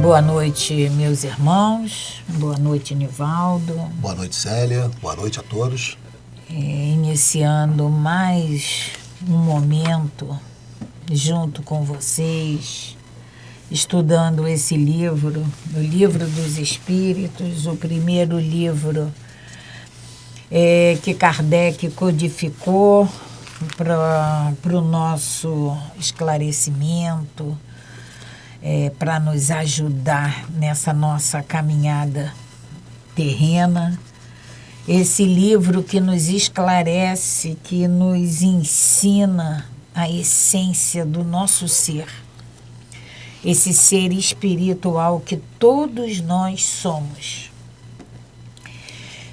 Boa noite, meus irmãos. Boa noite, Nivaldo. Boa noite, Célia. Boa noite a todos. Iniciando mais um momento junto com vocês, estudando esse livro, o Livro dos Espíritos, o primeiro livro que Kardec codificou para o nosso esclarecimento, para nos ajudar nessa nossa caminhada terrena. Esse livro que nos esclarece, que nos ensina a essência do nosso ser, esse ser espiritual que todos nós somos.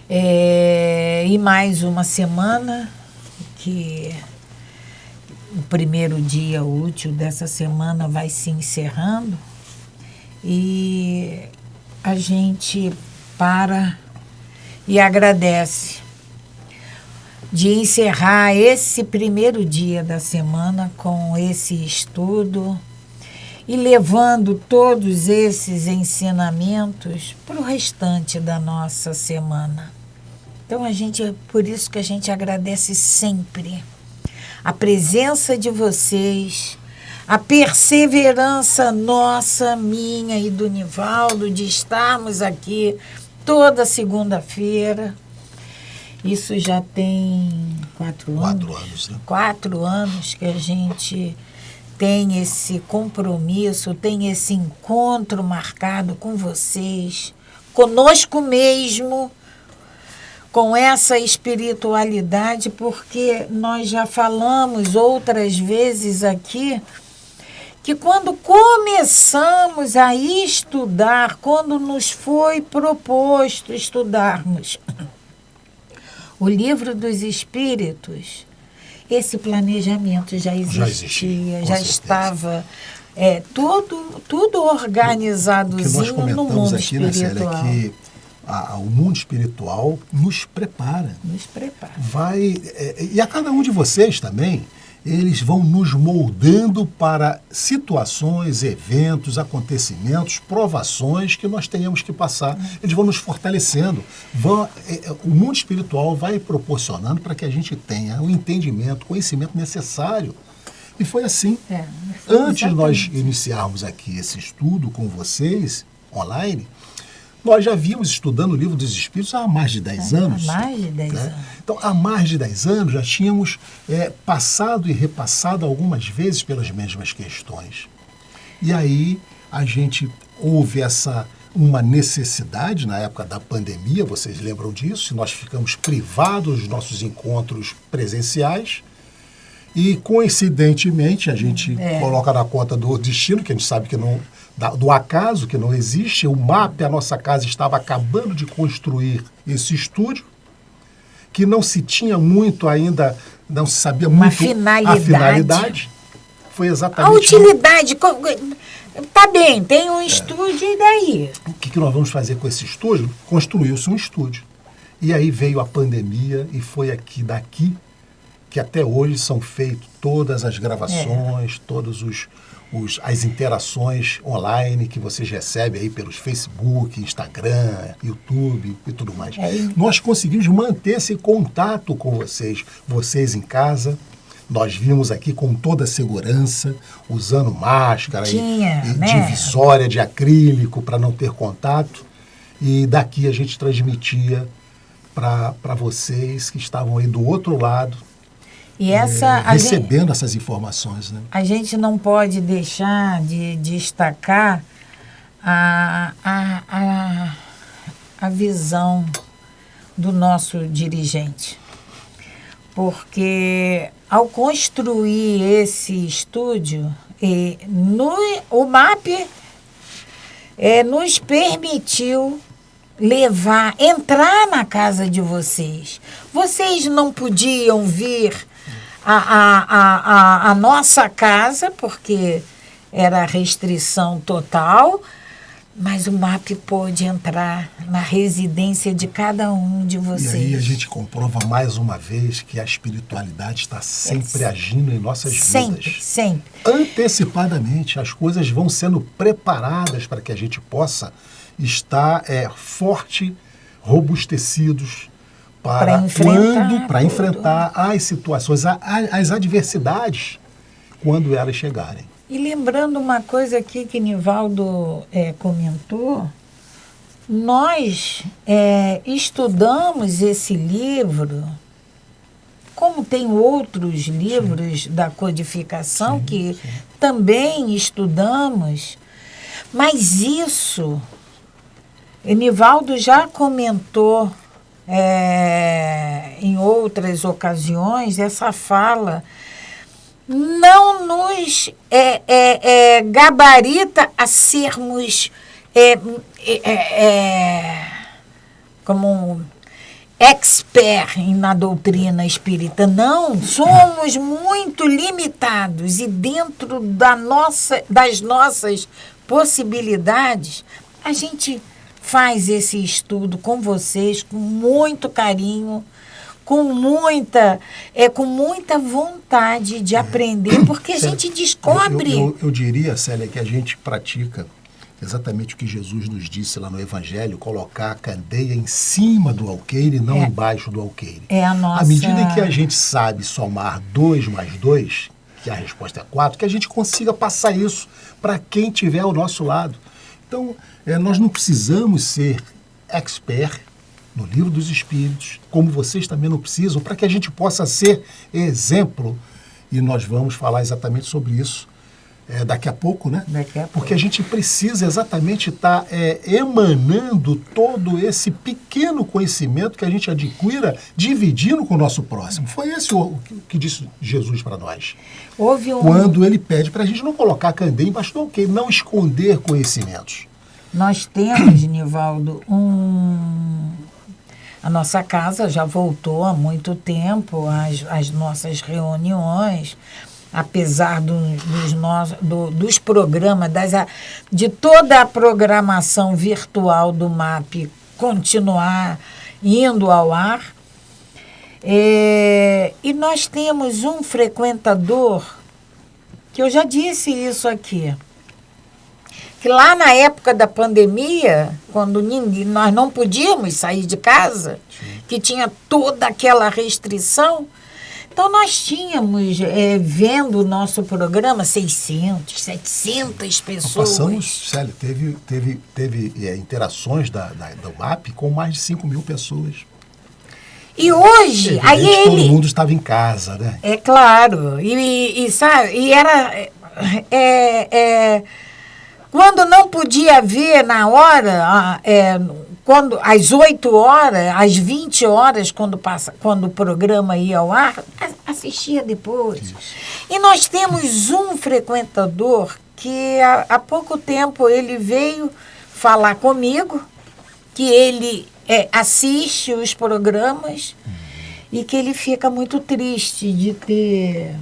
E mais uma semana, que o primeiro dia útil dessa semana vai se encerrando, e a gente para e agradece de encerrar esse primeiro dia da semana com esse estudo e levando todos esses ensinamentos para o restante da nossa semana. Então, por isso que a gente agradece sempre a presença de vocês, a perseverança nossa, minha e do Nivaldo, de estarmos aqui toda segunda-feira. Isso já tem 4 anos. 4 anos, né? 4 anos que a gente tem esse compromisso, tem esse encontro marcado com vocês, conosco mesmo, com essa espiritualidade, porque nós já falamos outras vezes aqui que quando começamos a estudar, quando nos foi proposto estudarmos o Livro dos Espíritos, esse planejamento já existia, já estava tudo organizadozinho no mundo aqui, né, espiritual. Célia, que o mundo espiritual nos prepara. Nos prepara. E a cada um de vocês também, eles vão nos moldando para situações, eventos, acontecimentos, provações que nós tenhamos que passar. Eles vão nos fortalecendo. O mundo espiritual vai proporcionando para que a gente tenha o entendimento, o conhecimento necessário. E foi assim. Antes de nós iniciarmos aqui esse estudo com vocês, online, nós já vínhamos estudando o Livro dos Espíritos há mais de 10 anos. Há mais de 10 anos. Então, há mais de 10 anos já tínhamos passado e repassado algumas vezes pelas mesmas questões. E aí a gente houve uma necessidade na época da pandemia, vocês lembram disso, nós ficamos privados dos nossos encontros presenciais. E, coincidentemente, a gente coloca na conta do destino, que a gente sabe que não, do acaso, que não existe. O MAP, a nossa casa, estava acabando de construir esse estúdio, que não se tinha muito ainda, não se sabia muito a finalidade. Foi exatamente... A utilidade... Tá bem, tem um estúdio, e daí? O que nós vamos fazer com esse estúdio? Construiu-se um estúdio. E aí veio a pandemia, e foi daqui, que até hoje são feitas todas as gravações, todas as interações online que vocês recebem aí pelos Facebook, Instagram, YouTube e tudo mais. Nós conseguimos manter esse contato com vocês em casa. Nós vimos aqui com toda a segurança, usando máscara e divisória de acrílico para não ter contato. E daqui a gente transmitia para vocês que estavam aí do outro lado, e recebendo essas informações. Né? A gente não pode deixar de destacar a visão do nosso dirigente. Porque ao construir esse estúdio, o MAP nos permitiu entrar na casa de vocês. Vocês não podiam vir a nossa casa, porque era restrição total, Mas o MAP pôde entrar na residência de cada um de vocês. E aí a gente comprova mais uma vez que a espiritualidade está sempre agindo em nossas vidas. Sempre. Antecipadamente, as coisas vão sendo preparadas para que a gente possa estar forte, robustecidos para enfrentar as situações, as adversidades, quando elas chegarem. E lembrando uma coisa aqui que Nivaldo comentou, nós estudamos esse livro, como tem outros livros da codificação que também estudamos, mas isso, Nivaldo já comentou em outras ocasiões, essa fala não nos gabarita a sermos como expert na doutrina espírita. Não, somos muito limitados e dentro das nossas possibilidades, a gente faz esse estudo com vocês, com muito carinho, com muita vontade de aprender, porque Célia, a gente descobre. Eu diria, Célia, que a gente pratica exatamente o que Jesus nos disse lá no Evangelho, colocar a candeia em cima do alqueire e não embaixo do alqueire. À medida em que a gente sabe somar 2 mais 2, que a resposta é 4, que a gente consiga passar isso para quem estiver ao nosso lado. Então, nós não precisamos ser expert no Livro dos Espíritos, como vocês também não precisam, para que a gente possa ser exemplo. E nós vamos falar exatamente sobre isso daqui a pouco, né? Porque a gente precisa exatamente estar emanando todo esse pequeno conhecimento que a gente adquira, dividindo com o nosso próximo. Foi esse o que disse Jesus para nós. Quando ele pede para a gente não colocar a candeia embaixo do alqueire, não esconder conhecimentos. Nós temos, Nivaldo, a nossa casa já voltou há muito tempo às nossas reuniões, apesar dos programas, de toda a programação virtual do MAP continuar indo ao ar. E nós temos um frequentador, que eu já disse isso aqui, que lá na época da pandemia, quando nós não podíamos sair de casa, que tinha toda aquela restrição, então nós tínhamos, vendo o nosso programa, 600, 700 pessoas. Passamos, Célia, teve interações do MAP com mais de 5 mil pessoas. E hoje, todo mundo estava em casa, né? É claro, sabe, e era... quando não podia ver na hora, quando às 8 horas, às 20 horas, quando o programa ia ao ar, assistia depois. Isso. E nós temos um frequentador que há pouco tempo ele veio falar comigo, que ele assiste os programas e que ele fica muito triste de ter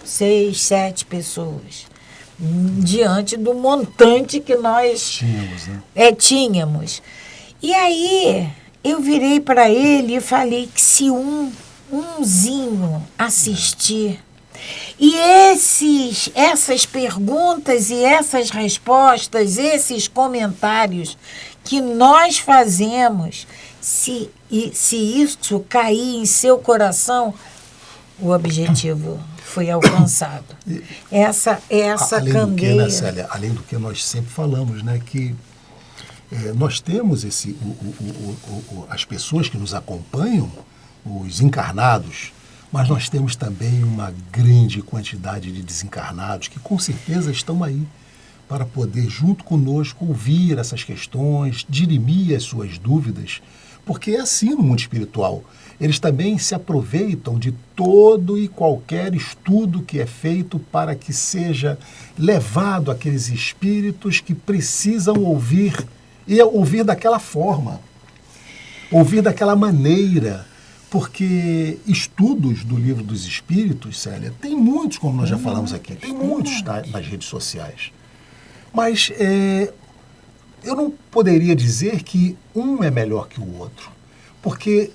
6, 7 pessoas. Diante do montante que nós tínhamos. E aí eu virei para ele e falei que se umzinho assistir e essas perguntas e essas respostas, esses comentários que nós fazemos, se isso cair em seu coração, o objetivo foi alcançado. Essa candeia. Né, Célia, além do que nós sempre falamos, né, que nós temos as pessoas que nos acompanham, os encarnados, mas nós temos também uma grande quantidade de desencarnados que com certeza estão aí para poder, junto conosco, ouvir essas questões, dirimir as suas dúvidas, porque é assim no mundo espiritual. Eles também se aproveitam de todo e qualquer estudo que é feito para que seja levado àqueles espíritos que precisam ouvir, e ouvir daquela forma, ouvir daquela maneira, porque estudos do Livro dos Espíritos, Célia, tem muitos, como nós já falamos aqui, tem muitos nas redes sociais. Mas eu não poderia dizer que um é melhor que o outro, porque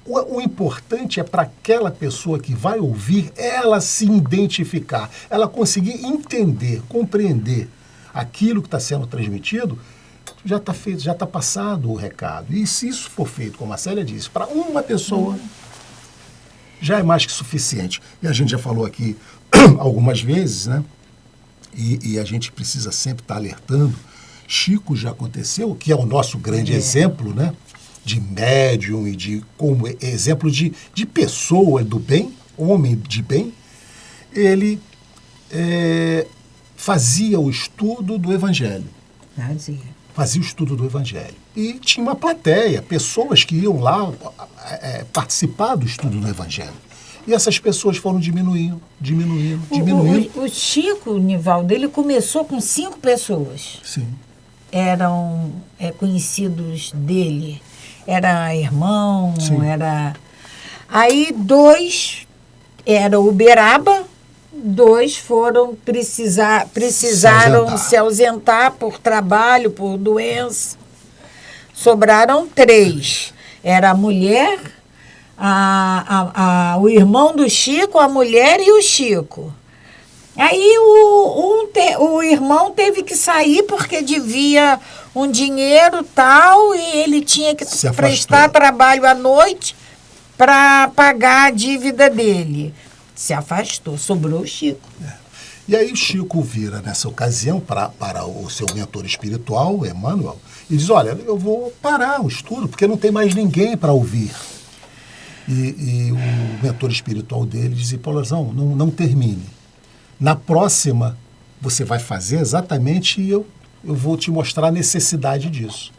o importante é para aquela pessoa que vai ouvir, ela se identificar, ela conseguir entender, compreender aquilo que está sendo transmitido. Já está feito, já está passado o recado. E se isso for feito, como a Célia disse, para uma pessoa, já é mais que suficiente. E a gente já falou aqui algumas vezes, né? E a gente precisa sempre estar alertando. Chico já aconteceu, que é o nosso grande exemplo, né? De médium e de como exemplo de pessoa do bem, homem de bem. Ele fazia o estudo do Evangelho. Fazia o estudo do Evangelho. E tinha uma plateia, pessoas que iam lá participar do estudo do Evangelho. E essas pessoas foram diminuindo. O Chico, Nivaldo, ele começou com 5 pessoas. Sim. Eram conhecidos dele. Era irmão, Sim. era... Aí 2 era Uberaba, 2 precisaram se ausentar por trabalho, por doença. Sobraram 3. Era a mulher, o irmão do Chico, a mulher e o Chico. Aí o irmão teve que sair porque devia um dinheiro tal e ele tinha que prestar trabalho à noite para pagar a dívida dele. Se afastou, sobrou o Chico. E aí o Chico vira, nessa ocasião, para o seu mentor espiritual, Emmanuel, e diz, olha, eu vou parar o estudo, porque não tem mais ninguém para ouvir. E o mentor espiritual dele diz, Paulozão, não termine. Na próxima, você vai fazer exatamente e eu vou te mostrar a necessidade disso.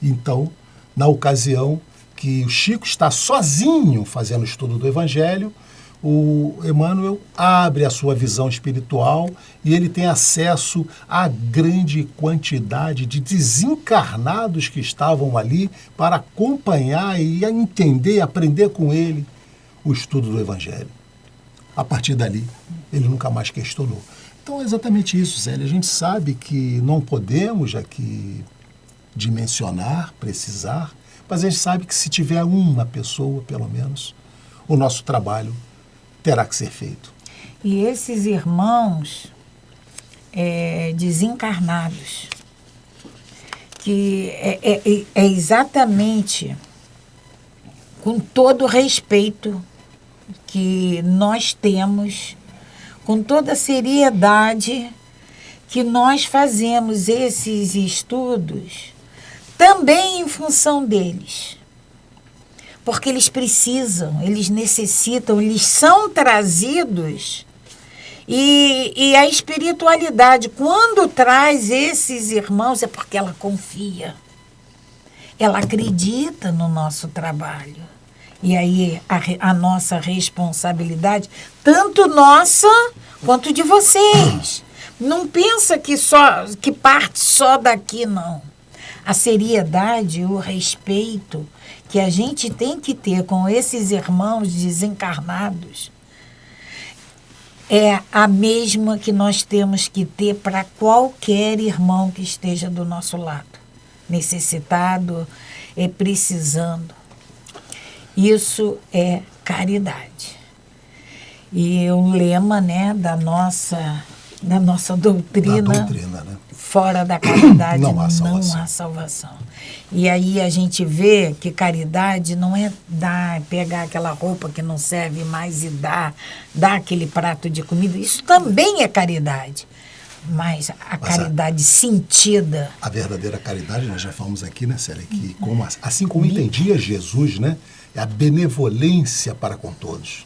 Então, na ocasião que o Chico está sozinho fazendo o estudo do Evangelho, o Emmanuel abre a sua visão espiritual e ele tem acesso à grande quantidade de desencarnados que estavam ali para acompanhar e entender, aprender com ele o estudo do Evangelho. A partir dali, ele nunca mais questionou. Então é exatamente isso, Zélia. A gente sabe que não podemos aqui dimensionar, precisar, mas a gente sabe que se tiver uma pessoa, pelo menos, o nosso trabalho terá que ser feito. E esses irmãos desencarnados, que é exatamente com todo o respeito que nós temos, com toda a seriedade que nós fazemos esses estudos, também em função deles. Porque eles precisam, eles necessitam, eles são trazidos. E a espiritualidade, quando traz esses irmãos, é porque ela confia. Ela acredita no nosso trabalho. E aí a nossa responsabilidade, tanto nossa quanto de vocês. Não pensa que parte só daqui, não. A seriedade, o respeito que a gente tem que ter com esses irmãos desencarnados é a mesma que nós temos que ter para qualquer irmão que esteja do nosso lado, necessitado, precisando. Isso é caridade. E o lema, né, da nossa doutrina, né? Fora da caridade não há salvação. E aí a gente vê que caridade não é pegar aquela roupa que não serve mais e dar aquele prato de comida. Isso também é caridade. Mas a caridade sentida. A verdadeira caridade, nós já falamos aqui, né, Célia, que assim como entendia Jesus, né, é a benevolência para com todos,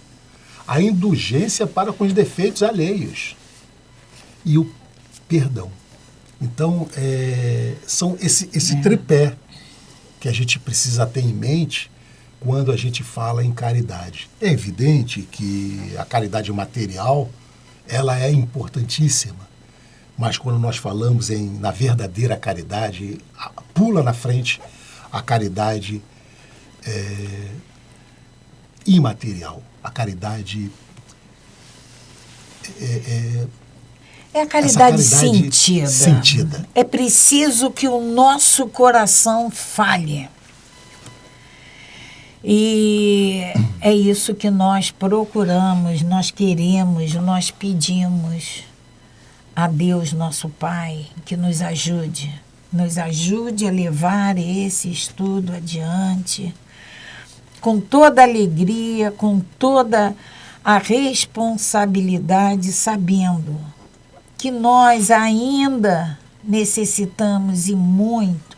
a indulgência para com os defeitos alheios e o perdão. Então, são esse tripé que a gente precisa ter em mente quando a gente fala em caridade. É evidente que a caridade material, ela é importantíssima, mas quando nós falamos na verdadeira caridade, pula na frente a caridade imaterial, a caridade É a caridade essa caridade sentida. É preciso que o nosso coração falhe. E é isso que nós procuramos, nós queremos, nós pedimos a Deus, nosso Pai, que nos ajude a levar esse estudo adiante, com toda alegria, com toda a responsabilidade, sabendo que nós ainda necessitamos e muito.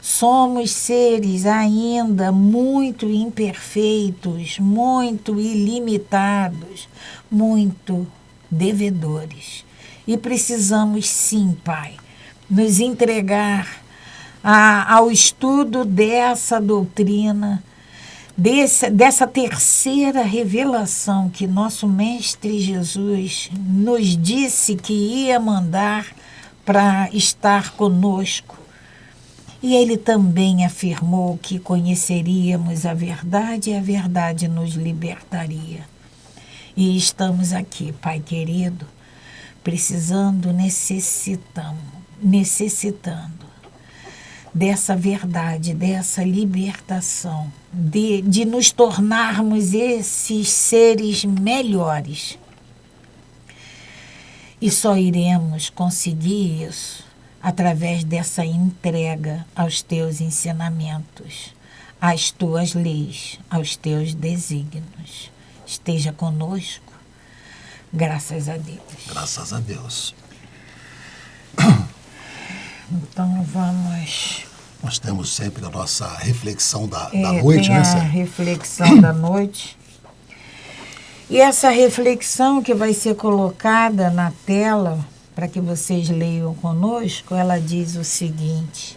Somos seres ainda muito imperfeitos, muito ilimitados, muito devedores. E precisamos sim, Pai, nos entregar ao estudo dessa doutrina, dessa terceira revelação que nosso Mestre Jesus nos disse que ia mandar para estar conosco. E ele também afirmou que conheceríamos a verdade e a verdade nos libertaria. E estamos aqui, Pai querido, necessitando dessa verdade, dessa libertação, de nos tornarmos esses seres melhores. E só iremos conseguir isso através dessa entrega aos teus ensinamentos, às tuas leis, aos teus desígnios. Esteja conosco, graças a Deus. Graças a Deus. Então vamos... Nós temos sempre a nossa reflexão da noite, né, Célia? A reflexão da noite. E essa reflexão que vai ser colocada na tela, para que vocês leiam conosco, ela diz o seguinte: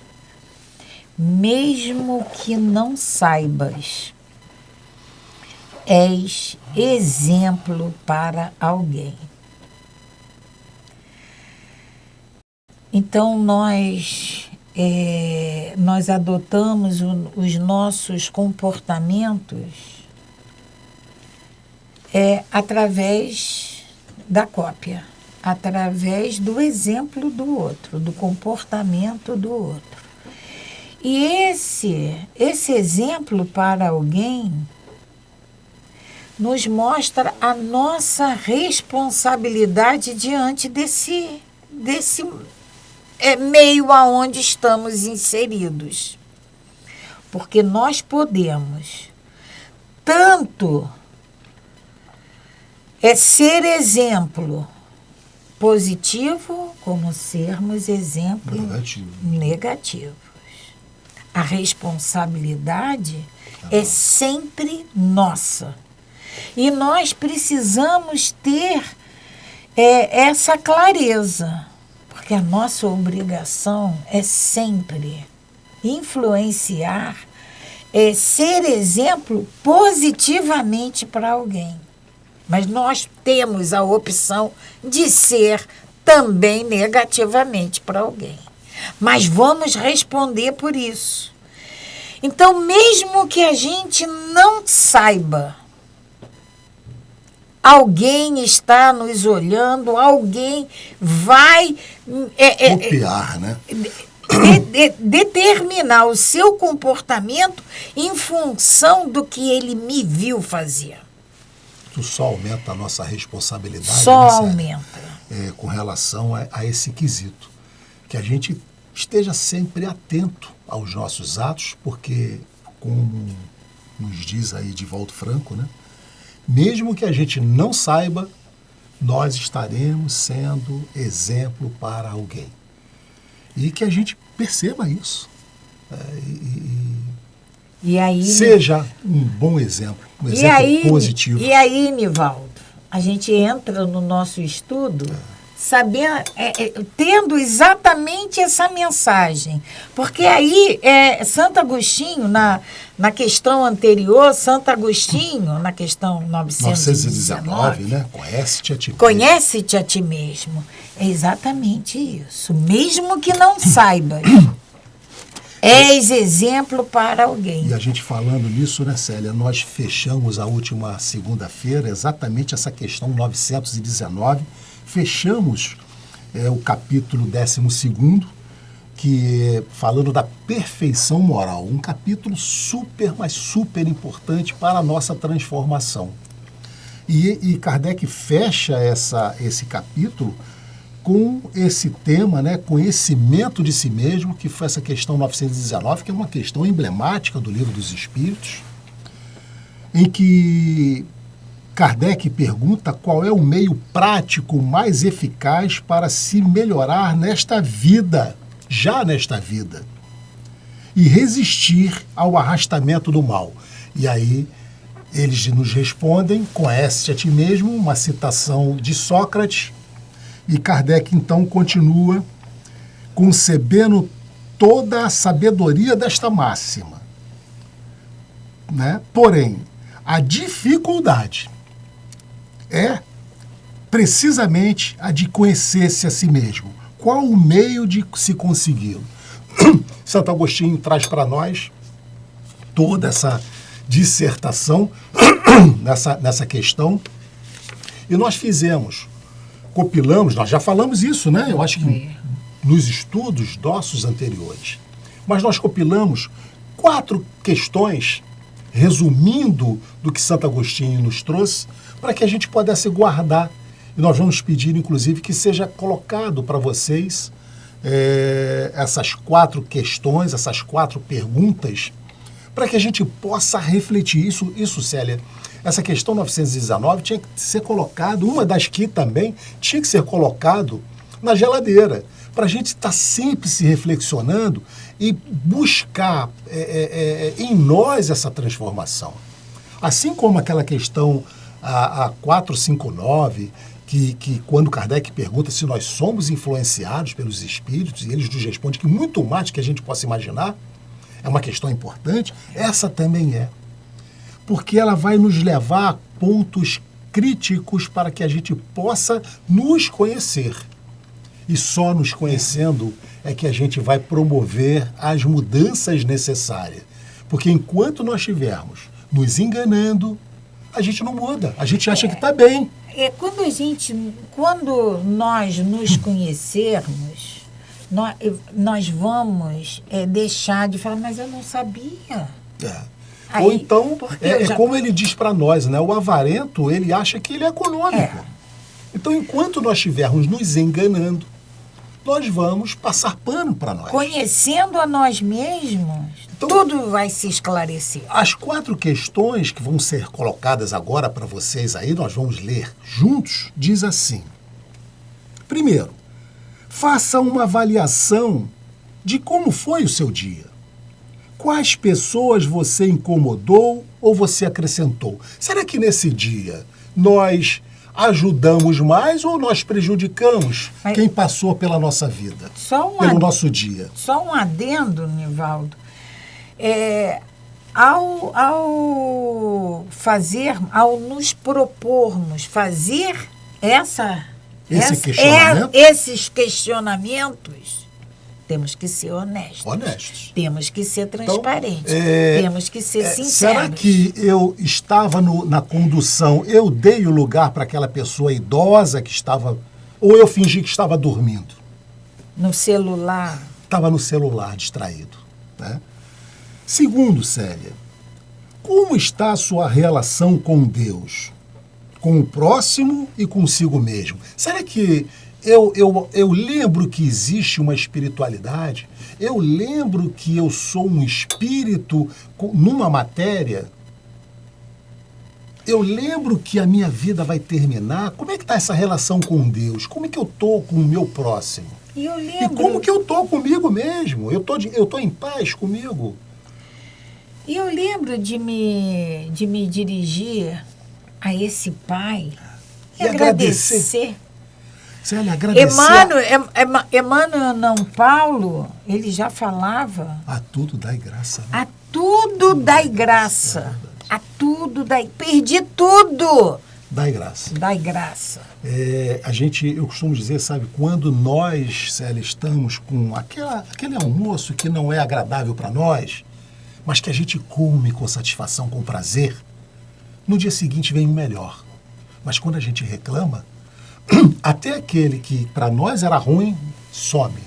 mesmo que não saibas, és exemplo para alguém. Então nós adotamos os nossos comportamentos através da cópia, através do exemplo do outro, do comportamento do outro. E esse exemplo para alguém nos mostra a nossa responsabilidade diante desse meio aonde estamos inseridos. Porque nós podemos tanto ser exemplo positivo, como sermos exemplo negativos. A responsabilidade é sempre nossa. E nós precisamos ter essa clareza, porque a nossa obrigação é sempre influenciar, ser exemplo positivamente para alguém. Mas nós temos a opção de ser também negativamente para alguém. Mas vamos responder por isso. Então, mesmo que a gente não saiba, alguém está nos olhando, alguém vai copiar, né? Determinar o seu comportamento em função do que ele me viu fazer. Isso só aumenta a nossa responsabilidade. Só aumenta. Com relação a esse quesito. Que a gente esteja sempre atento aos nossos atos, porque, como nos diz aí Divaldo Franco, né? Mesmo que a gente não saiba, nós estaremos sendo exemplo para alguém. E que a gente perceba isso. E aí, seja um bom exemplo, um exemplo positivo. E aí, Nivaldo, a gente entra no nosso estudo sabendo, tendo exatamente essa mensagem. Porque aí, Santo Agostinho, na questão anterior, Santo Agostinho, na questão 919, né? Conhece-te a ti mesmo. Conhece-te a ti mesmo. É exatamente isso. Mesmo que não saibas, és exemplo para alguém. E a gente falando nisso, né, Célia, nós fechamos a última segunda-feira exatamente essa questão 919, fechamos é o capítulo 12º, que é falando da perfeição moral. Um capítulo super, mas super importante para a nossa transformação. E Kardec fecha esse capítulo com esse tema, né, conhecimento de si mesmo, que foi essa questão 919, que é uma questão emblemática do Livro dos Espíritos, em que Kardec pergunta qual é o meio prático mais eficaz para se melhorar nesta vida, já nesta vida, e resistir ao arrastamento do mal. E aí eles nos respondem: conhece-te a ti mesmo, uma citação de Sócrates. E Kardec então continua concebendo toda a sabedoria desta máxima, né? Porém, a dificuldade é precisamente a de conhecer-se a si mesmo. Qual o meio de se consegui-lo? Santo Agostinho traz para nós toda essa dissertação nessa questão, e nós compilamos, nós já falamos isso, né? Eu acho que nos estudos nossos anteriores, mas nós compilamos 4 questões, resumindo do que Santo Agostinho nos trouxe, para que a gente pudesse guardar. E nós vamos pedir, inclusive, que seja colocado para vocês essas 4 questões, essas 4 perguntas, para que a gente possa refletir isso, Célia. Essa questão 919 tinha que ser colocado, uma das que também tinha que ser colocado na geladeira, para a gente estar sempre se reflexionando e buscar em nós essa transformação. Assim como aquela questão, a 459, que quando Kardec pergunta se nós somos influenciados pelos espíritos, e eles nos respondem que muito mais do que a gente possa imaginar, é uma questão importante, essa também é. Porque ela vai nos levar a pontos críticos para que a gente possa nos conhecer. E só nos conhecendo é que a gente vai promover as mudanças necessárias. Porque enquanto nós estivermos nos enganando, a gente não muda. A gente acha que está bem. Quando nós nos conhecermos, nós vamos deixar de falar, mas eu não sabia. Aí, ou então, como ele diz para nós, né? O avarento, ele acha que ele é econômico. Então, enquanto nós estivermos nos enganando, nós vamos passar pano para nós. Conhecendo a nós mesmos, então, tudo vai se esclarecer. As 4 questões que vão ser colocadas agora para vocês aí, nós vamos ler juntos, diz assim. Primeiro, faça uma avaliação de como foi o seu dia. Quais pessoas você incomodou ou você acrescentou? Será que nesse dia nós ajudamos mais ou nós prejudicamos quem passou pela nossa vida, pelo nosso dia? Só um adendo, Nivaldo. Ao nos propormos fazer esses questionamentos, temos que ser honestos. Temos que ser transparentes. Temos que ser sinceros. Será que eu estava na condução, eu dei o lugar para aquela pessoa idosa que estava... Ou eu fingi que estava dormindo? No celular. Estava no celular, distraído. Né? Segundo, Célia, como está a sua relação com Deus? Com o próximo e consigo mesmo? Será que... Eu lembro que existe uma espiritualidade, eu lembro que eu sou um espírito numa matéria, eu lembro que a minha vida vai terminar. Como é que está essa relação com Deus? Como é que eu estou com o meu próximo? E como que eu estou comigo mesmo? Eu tô em paz comigo? E eu lembro de me dirigir a esse pai e agradecer. Célia, agradecer. Emmanuel, não, Paulo, ele já falava. A tudo dai graça. Né? A tudo dai graça. A tudo dai. Perdi tudo. Dai graça. Dai graça. Eu costumo dizer, sabe, quando nós, Célia, estamos com aquele almoço que não é agradável para nós, mas que a gente come com satisfação, com prazer, no dia seguinte vem o melhor. Mas quando a gente reclama, até aquele que para nós era ruim, some.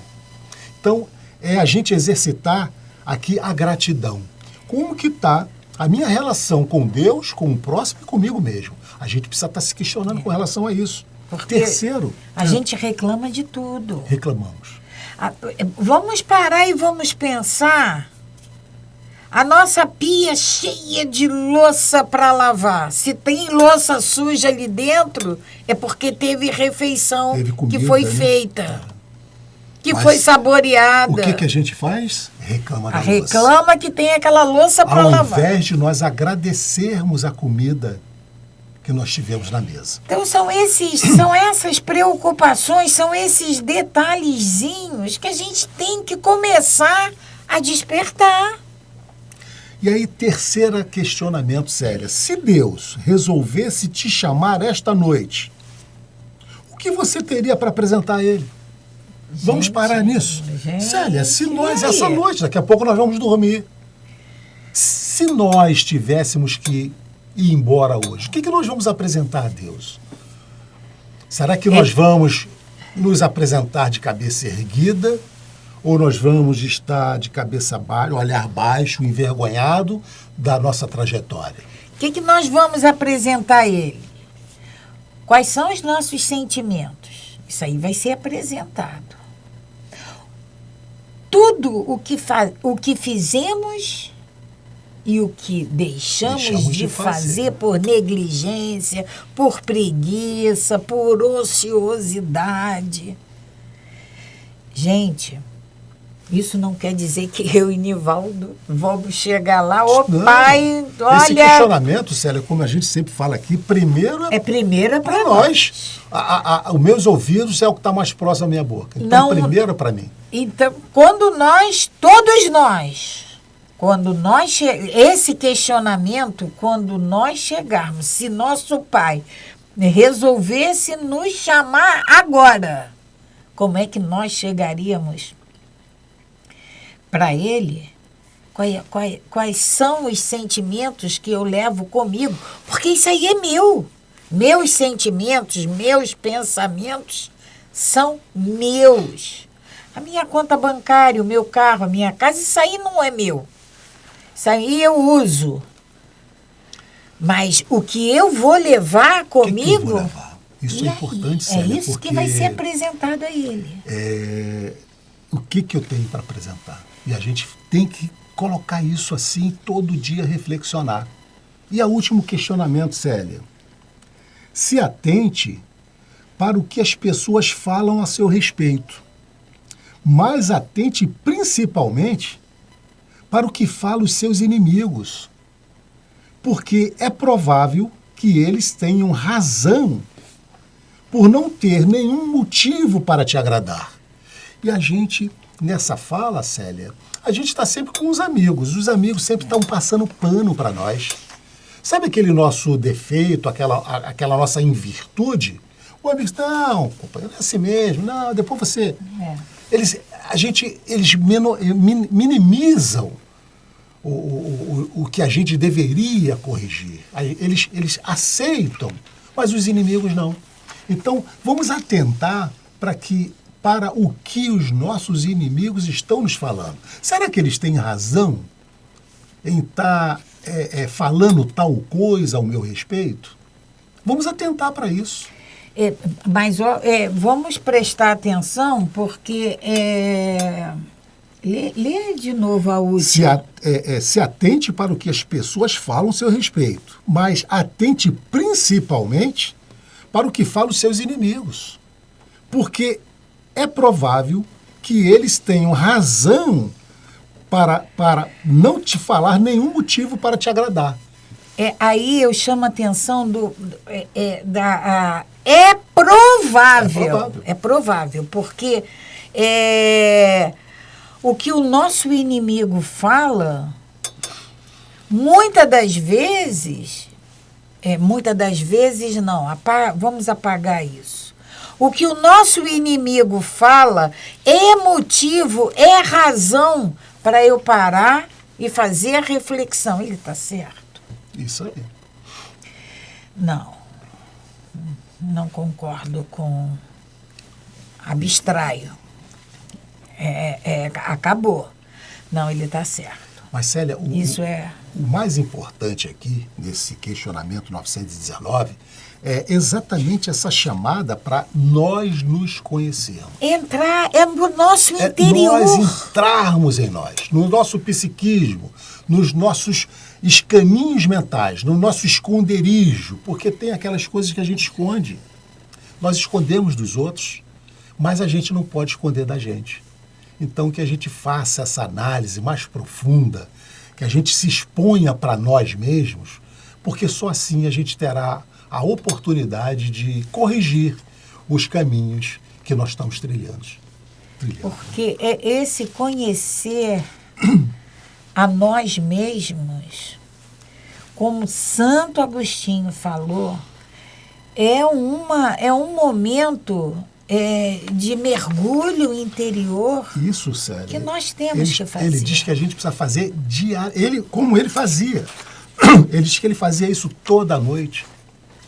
Então, é a gente exercitar aqui a gratidão. Como que está a minha relação com Deus, com o próximo e comigo mesmo? A gente precisa estar se questionando com relação a isso. Porque Terceiro, a gente reclama de tudo. reclamamos. Vamos parar e vamos pensar. A nossa pia cheia de louça para lavar. Se tem louça suja ali dentro, é porque teve refeição Teve comida, que foi né? feita, que Mas foi saboreada. O que a gente faz? Reclama da louça. Reclama que tem aquela louça para Ao lavar. invés de nós agradecermos a comida que nós tivemos na mesa. Então são essas preocupações, são esses detalhezinhos que a gente tem que começar a despertar. E aí, terceiro questionamento, Célia. Se Deus resolvesse te chamar esta noite, o que você teria para apresentar a Ele? Vamos parar nisso. Célia, se nós, essa noite, daqui a pouco nós vamos dormir. Se nós tivéssemos que ir embora hoje, o que nós vamos apresentar a Deus? Será que nós vamos nos apresentar de cabeça erguida? Ou nós vamos estar de cabeça baixa, olhar baixo, envergonhado da nossa trajetória? O que nós vamos apresentar a ele? Quais são os nossos sentimentos? Isso aí vai ser apresentado. Tudo o que fizemos e o que deixamos de fazer por negligência, por preguiça, por ociosidade. Gente, isso não quer dizer que eu e Nivaldo vamos chegar lá, pai, olha... Esse questionamento, Célia, como a gente sempre fala aqui, primeiro é para nós. Os meus ouvidos é o que está mais próximo da minha boca. Então, primeiro para mim. Então, todos nós, esse questionamento, quando nós chegarmos, se nosso pai resolvesse nos chamar agora, como é que nós chegaríamos para ele? Quais são os sentimentos que eu levo comigo? Porque isso aí é meu. Meus sentimentos, meus pensamentos são meus. A minha conta bancária, o meu carro, a minha casa, isso aí não é meu. Isso aí eu uso. Mas o que eu vou levar comigo... O que eu vou levar? Isso é importante, Célia. É isso que vai ser apresentado a ele. O que eu tenho para apresentar? E a gente tem que colocar isso assim, todo dia reflexionar. E o último questionamento, Célia. Se atente para o que as pessoas falam a seu respeito, mas atente principalmente para o que falam os seus inimigos, porque é provável que eles tenham razão por não ter nenhum motivo para te agradar. E a gente, nessa fala, Célia, a gente está sempre com os amigos sempre estão passando pano para nós. Sabe aquele nosso defeito, aquela nossa invirtude? O amigo diz, não, companheiro, é assim mesmo, não, depois você... Eles minimizam o que a gente deveria corrigir. Eles aceitam, mas os inimigos não. Então, vamos atentar para o que os nossos inimigos estão nos falando. Será que eles têm razão em estar falando tal coisa ao meu respeito? Vamos atentar para isso. Mas vamos prestar atenção, porque... Lê de novo a última. Se atente para o que as pessoas falam a seu respeito, mas atente principalmente para o que falam os seus inimigos. Porque é provável que eles tenham razão para não te falar nenhum motivo para te agradar. Aí eu chamo a atenção é provável. É provável, porque o que o nosso inimigo fala, muitas das vezes não, vamos apagar isso. O que o nosso inimigo fala é motivo, é razão para eu parar e fazer a reflexão. Ele está certo? Isso aí. Não. não concordo com abstraio. Acabou. Não, ele está certo. Mas, Célia, o mais importante aqui, nesse questionamento 919, é exatamente essa chamada para nós nos conhecermos. Entrar no nosso interior. Nós entrarmos em nós, no nosso psiquismo, nos nossos escaninhos mentais, no nosso esconderijo, porque tem aquelas coisas que a gente esconde. Nós escondemos dos outros, mas a gente não pode esconder da gente. Então, que a gente faça essa análise mais profunda, que a gente se exponha para nós mesmos, porque só assim a gente terá a oportunidade de corrigir os caminhos que nós estamos trilhando. Porque esse conhecer a nós mesmos, como Santo Agostinho falou, é um momento de mergulho interior. Isso, Célia. Que nós temos que fazer. Ele diz que a gente precisa fazer como ele fazia. Ele diz que ele fazia isso toda noite.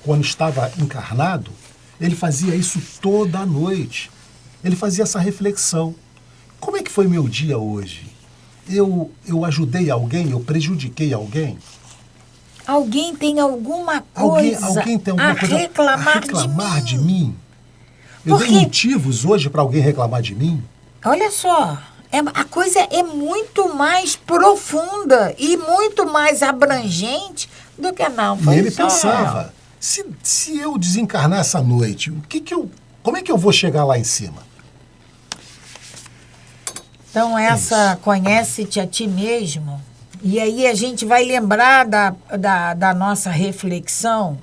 Quando estava encarnado, ele fazia isso toda noite. Ele fazia essa reflexão. Como é que foi meu dia hoje? Eu ajudei alguém? Eu prejudiquei alguém? Alguém tem alguma coisa alguém tem alguma coisa reclamar de mim? Eu dei motivos hoje para alguém reclamar de mim? Olha só, a coisa é muito mais profunda e muito mais abrangente do que não. E ele pensava, se eu desencarnar essa noite, como é que eu vou chegar lá em cima? Então, conhece-te a ti mesmo. E aí a gente vai lembrar da nossa reflexão.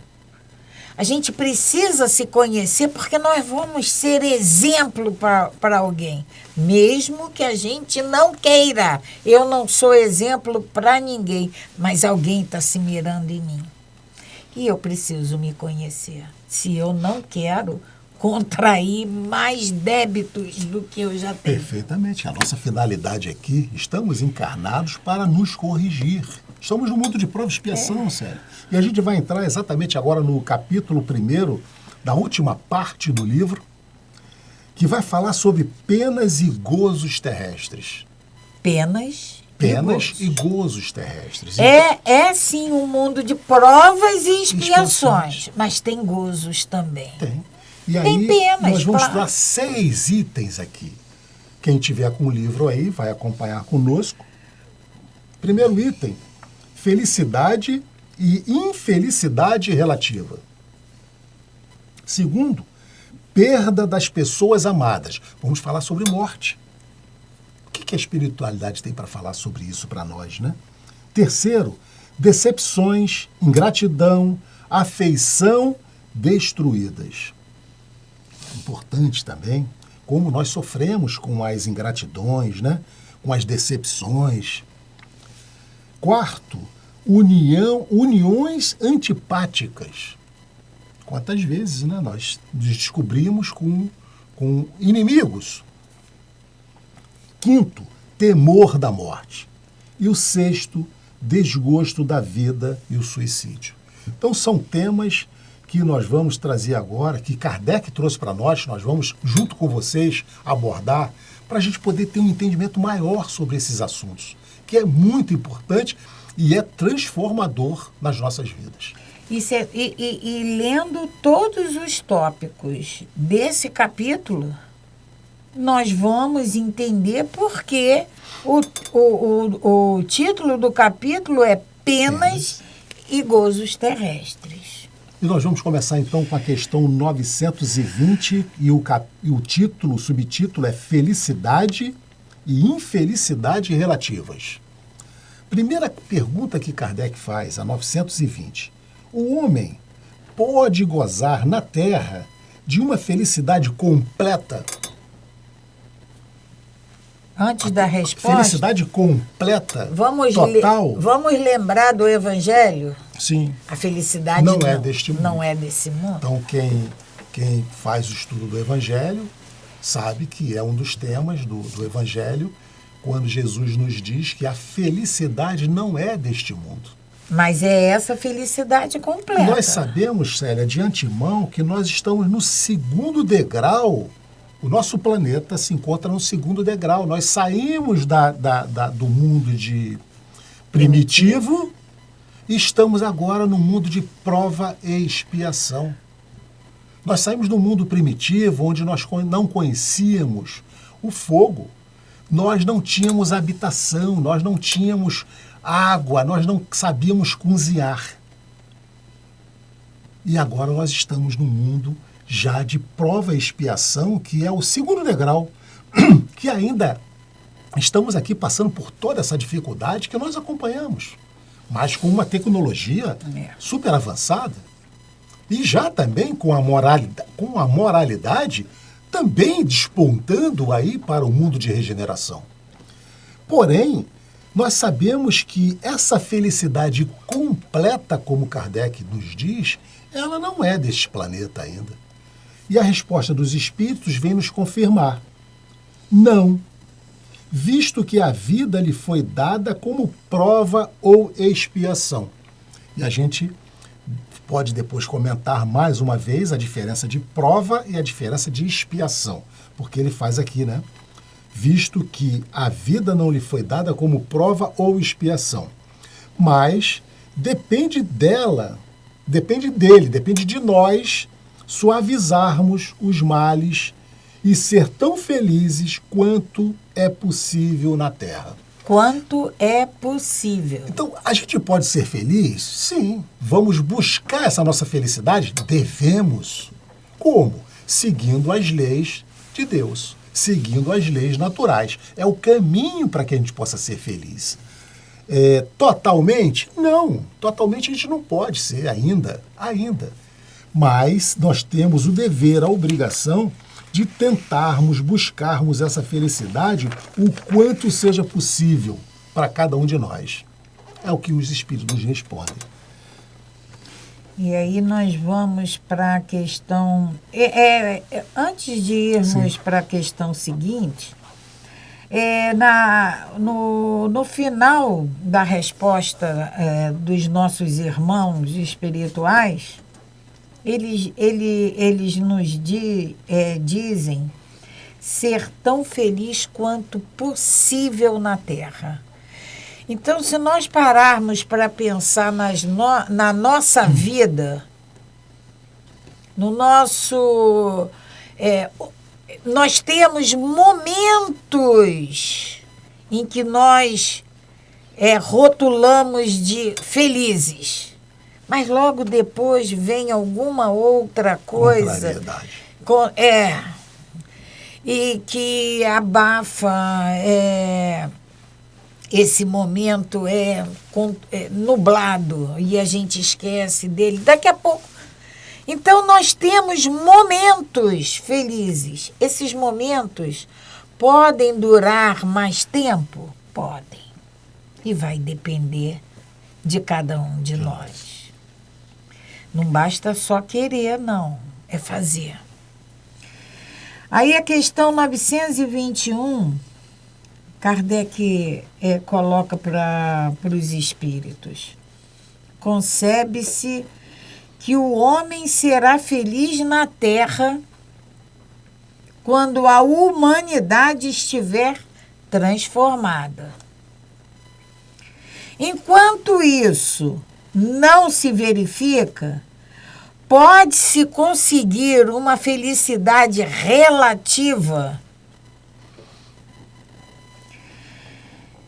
A gente precisa se conhecer porque nós vamos ser exemplo para alguém. Mesmo que a gente não queira. Eu não sou exemplo para ninguém, mas alguém está se mirando em mim. E eu preciso me conhecer. Se eu não quero contrair mais débitos do que eu já tenho. Perfeitamente. A nossa finalidade aqui, estamos encarnados para nos corrigir. Estamos no mundo de prova e expiação, Célia. E a gente vai entrar exatamente agora no capítulo 1 da última parte do livro, que vai falar sobre penas e gozos terrestres. Penas e gozos terrestres. É sim um mundo de provas e expiações, mas tem gozos também. Tem. E aí penas, nós vamos estudar 6 itens aqui. Quem tiver com o livro aí vai acompanhar conosco. Primeiro item, felicidade e infelicidade relativa. Segundo, perda das pessoas amadas. Vamos falar sobre morte. O que a espiritualidade tem para falar sobre isso para nós, né? Terceiro, decepções, ingratidão, afeição destruídas. Importante também como nós sofremos com as ingratidões, né? Com as decepções. Quarto, uniões antipáticas. Quantas vezes, né, nós descobrimos com inimigos. Quinto, temor da morte. E o sexto, desgosto da vida e o suicídio. Então são temas que nós vamos trazer agora, que Kardec trouxe para nós vamos, junto com vocês, abordar, para a gente poder ter um entendimento maior sobre esses assuntos, que é muito importante e é transformador nas nossas vidas. E lendo todos os tópicos desse capítulo, nós vamos entender por que o título do capítulo é Penas e Gozos Terrestres. E nós vamos começar então com a questão 920 e o subtítulo é Felicidade e Infelicidade Relativas. Primeira pergunta que Kardec faz, a 920. O homem pode gozar na Terra de uma felicidade completa? Antes da resposta... Felicidade completa, total? Vamos lembrar do Evangelho? Sim. A felicidade não é deste mundo. Não é desse mundo. Então, quem faz o estudo do Evangelho sabe que é um dos temas do Evangelho, quando Jesus nos diz que a felicidade não é deste mundo. Mas é essa felicidade completa. Nós sabemos, Célia, de antemão, que nós estamos no segundo degrau. O nosso planeta se encontra no segundo degrau. Nós saímos do mundo de primitivo e estamos agora no mundo de prova e expiação. Nós saímos do mundo primitivo, onde nós não conhecíamos o fogo. Nós não tínhamos habitação, nós não tínhamos água, nós não sabíamos cozinhar. E agora nós estamos no mundo já de prova e expiação, que é o segundo degrau, que ainda estamos aqui passando por toda essa dificuldade que nós acompanhamos, mas com uma tecnologia super avançada e já também com a moralidade também despontando aí para o mundo de regeneração. Porém, nós sabemos que essa felicidade completa, como Kardec nos diz, ela não é deste planeta ainda. E a resposta dos espíritos vem nos confirmar: não, visto que a vida lhe foi dada como prova ou expiação. E a gente pode depois comentar mais uma vez a diferença de prova e a diferença de expiação, porque ele faz aqui, né? Visto que a vida não lhe foi dada como prova ou expiação, mas depende dele, depende de nós suavizarmos os males e ser tão felizes quanto é possível na Terra. Quanto é possível. Então, a gente pode ser feliz? Sim. Vamos buscar essa nossa felicidade? Devemos. Como? Seguindo as leis de Deus, seguindo as leis naturais. É o caminho para que a gente possa ser feliz. Totalmente? Não. Totalmente a gente não pode ser ainda. Mas nós temos o dever, a obrigação de tentarmos, buscarmos essa felicidade o quanto seja possível para cada um de nós. É o que os espíritos nos respondem. E aí nós vamos para a questão... antes de irmos para a questão seguinte, no final da resposta dos nossos irmãos espirituais, eles nos dizem ser tão feliz quanto possível na Terra. Então, se nós pararmos para pensar na nossa vida, no nosso... nós temos momentos em que nós rotulamos de felizes. Mas logo depois vem alguma outra coisa e que abafa esse momento nublado e a gente esquece dele daqui a pouco. Então nós temos momentos felizes. Esses momentos podem durar mais tempo? Podem. E vai depender de cada um de nós. Não basta só querer, não. É fazer. Aí a questão 921, Kardec coloca para os espíritos. Concebe-se que o homem será feliz na Terra quando a humanidade estiver transformada. Enquanto isso não se verifica, pode-se conseguir uma felicidade relativa.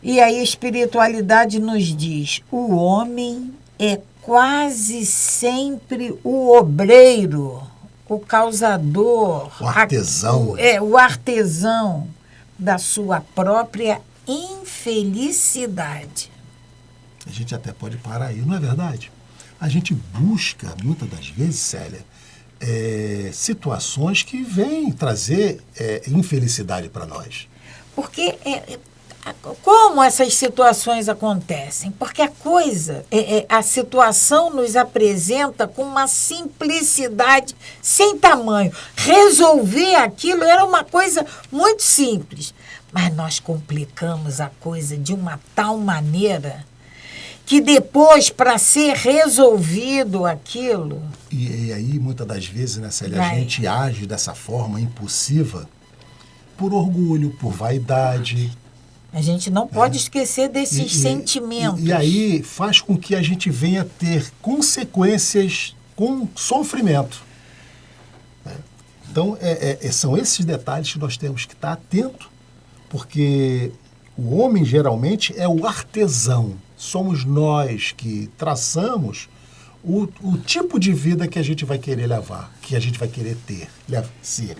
E aí a espiritualidade nos diz: o homem é quase sempre o obreiro, o causador, o artesão. O artesão da sua própria infelicidade. A gente até pode parar aí, não é verdade? A gente busca, muitas das vezes, Célia, situações que vêm trazer infelicidade para nós. Porque como essas situações acontecem? Porque a situação nos apresenta com uma simplicidade sem tamanho. Resolver aquilo era uma coisa muito simples, mas nós complicamos a coisa de uma tal maneira que depois, para ser resolvido aquilo... E aí, muitas das vezes, né, Célia, a gente age dessa forma impulsiva por orgulho, por vaidade. A gente não pode esquecer desses sentimentos. E aí faz com que a gente venha ter consequências com sofrimento. Então, são esses detalhes que nós temos que estar atento, porque o homem geralmente é o artesão. Somos nós que traçamos o tipo de vida que a gente vai querer levar, que a gente vai querer ter, ser.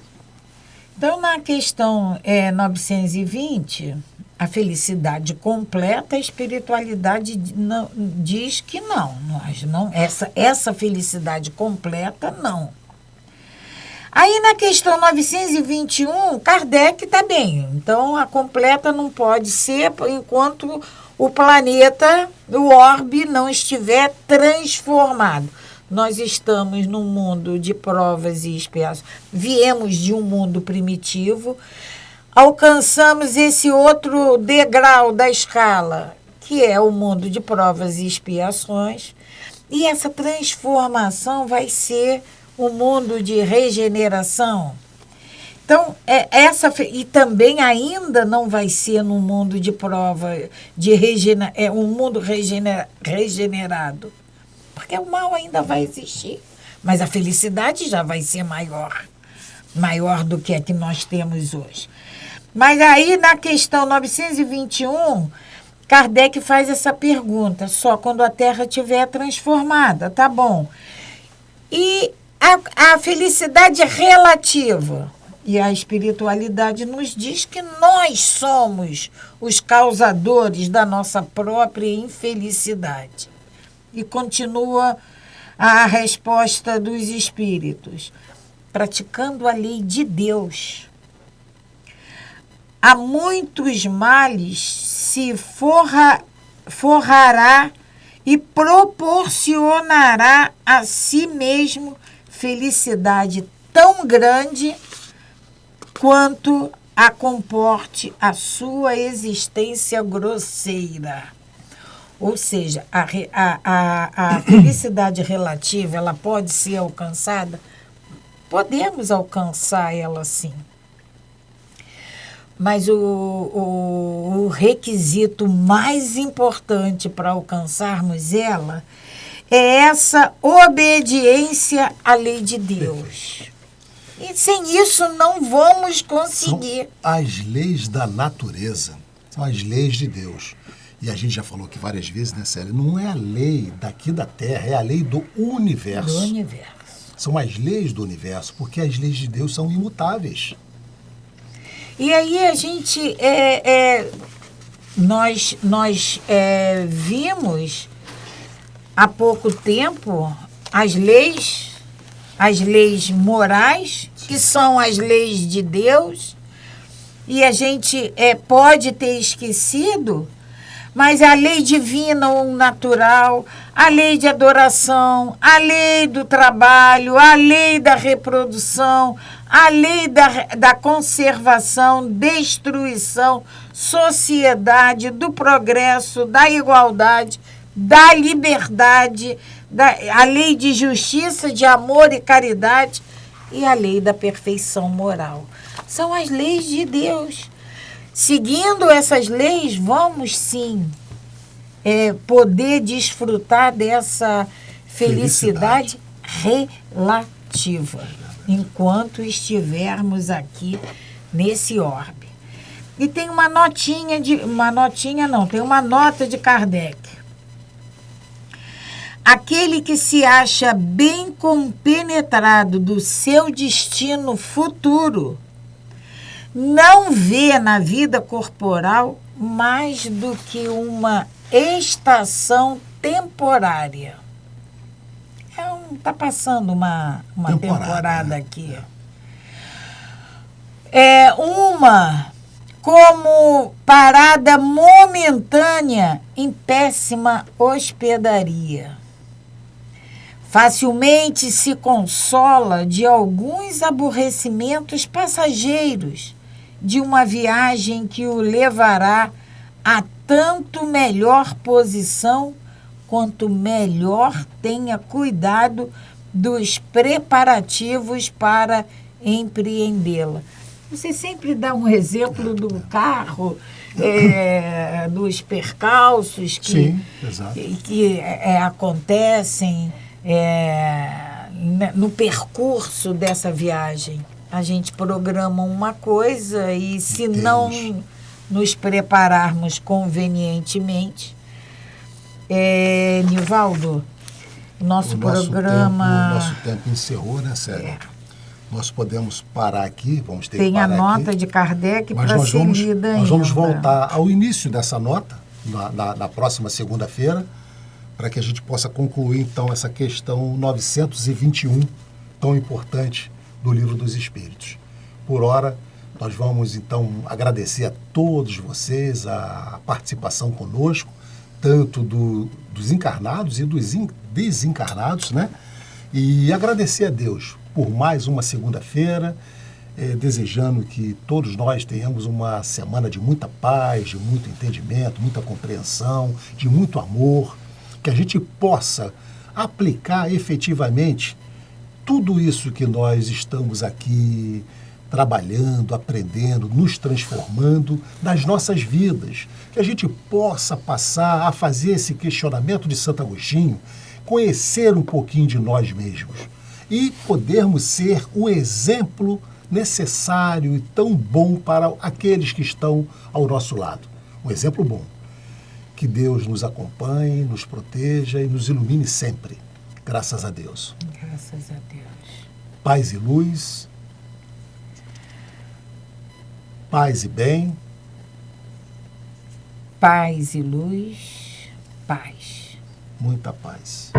Então, na questão 920, a felicidade completa, a espiritualidade não, diz que não. Essa felicidade completa, não. Aí, na questão 921, Kardec está bem. Então, a completa não pode ser enquanto o planeta, o orbe, não estiver transformado. Nós estamos num mundo de provas e expiações. Viemos de um mundo primitivo, alcançamos esse outro degrau da escala, que é o mundo de provas e expiações, e essa transformação vai ser o mundo de regeneração. Então, e também ainda não vai ser num mundo de prova, um mundo regenerado. Porque o mal ainda vai existir, mas a felicidade já vai ser maior do que a que nós temos hoje. Mas aí, na questão 921, Kardec faz essa pergunta, só quando a Terra estiver transformada, tá bom. E a felicidade relativa, e a espiritualidade nos diz que nós somos os causadores da nossa própria infelicidade. E continua a resposta dos espíritos. Praticando a lei de Deus, há muitos males se forrará e proporcionará a si mesmo felicidade tão grande quanto a comporte a sua existência grosseira. Ou seja, a felicidade relativa, ela pode ser alcançada? Podemos alcançar ela, sim. Mas o requisito mais importante para alcançarmos ela é essa obediência à lei de Deus. E sem isso não vamos conseguir. São as leis da natureza, são as leis de Deus. E a gente já falou aqui várias vezes, né, Célia? Não é a lei daqui da Terra, é a lei do universo. Do universo. São as leis do universo, porque as leis de Deus são imutáveis. E aí a gente, nós vimos há pouco tempo as leis morais, que são as leis de Deus, e a gente pode ter esquecido, mas a lei divina ou natural, a lei de adoração, a lei do trabalho, a lei da reprodução, a lei da conservação, destruição, sociedade, do progresso, da igualdade, da liberdade, a lei de justiça, de amor e caridade e a lei da perfeição moral. São as leis de Deus. Seguindo essas leis, vamos sim poder desfrutar dessa felicidade relativa, enquanto estivermos aqui nesse orbe. E tem uma nota de Kardec. Aquele que se acha bem compenetrado do seu destino futuro não vê na vida corporal mais do que uma estação temporária. Está passando uma temporada aqui. É uma como parada momentânea em péssima hospedaria. Facilmente se consola de alguns aborrecimentos passageiros de uma viagem que o levará a tanto melhor posição quanto melhor tenha cuidado dos preparativos para empreendê-la. Você sempre dá um exemplo do carro, dos percalços Sim, exato. que acontecem no percurso dessa viagem. A gente programa uma coisa e, se não nos prepararmos convenientemente, Nivaldo, o nosso tempo encerrou, né, Célia? Nós podemos parar aqui, vamos ter que Tem parar a nota aqui, de Kardec mas para ser lida ainda. nós vamos voltar ao início dessa nota, na próxima segunda-feira, para que a gente possa concluir, então, essa questão 921, tão importante do Livro dos Espíritos. Por hora, nós vamos, então, agradecer a todos vocês a participação conosco, tanto dos encarnados e dos desencarnados, né? E agradecer a Deus por mais uma segunda-feira, desejando que todos nós tenhamos uma semana de muita paz, de muito entendimento, muita compreensão, de muito amor, que a gente possa aplicar efetivamente tudo isso que nós estamos aqui trabalhando, aprendendo, nos transformando nas nossas vidas, que a gente possa passar a fazer esse questionamento de Santo Agostinho, conhecer um pouquinho de nós mesmos e podermos ser o exemplo necessário e tão bom para aqueles que estão ao nosso lado. Um exemplo bom. Que Deus nos acompanhe, nos proteja e nos ilumine sempre. Graças a Deus. Graças a Deus. Paz e luz. Paz e bem. Paz e luz. Paz. Muita paz.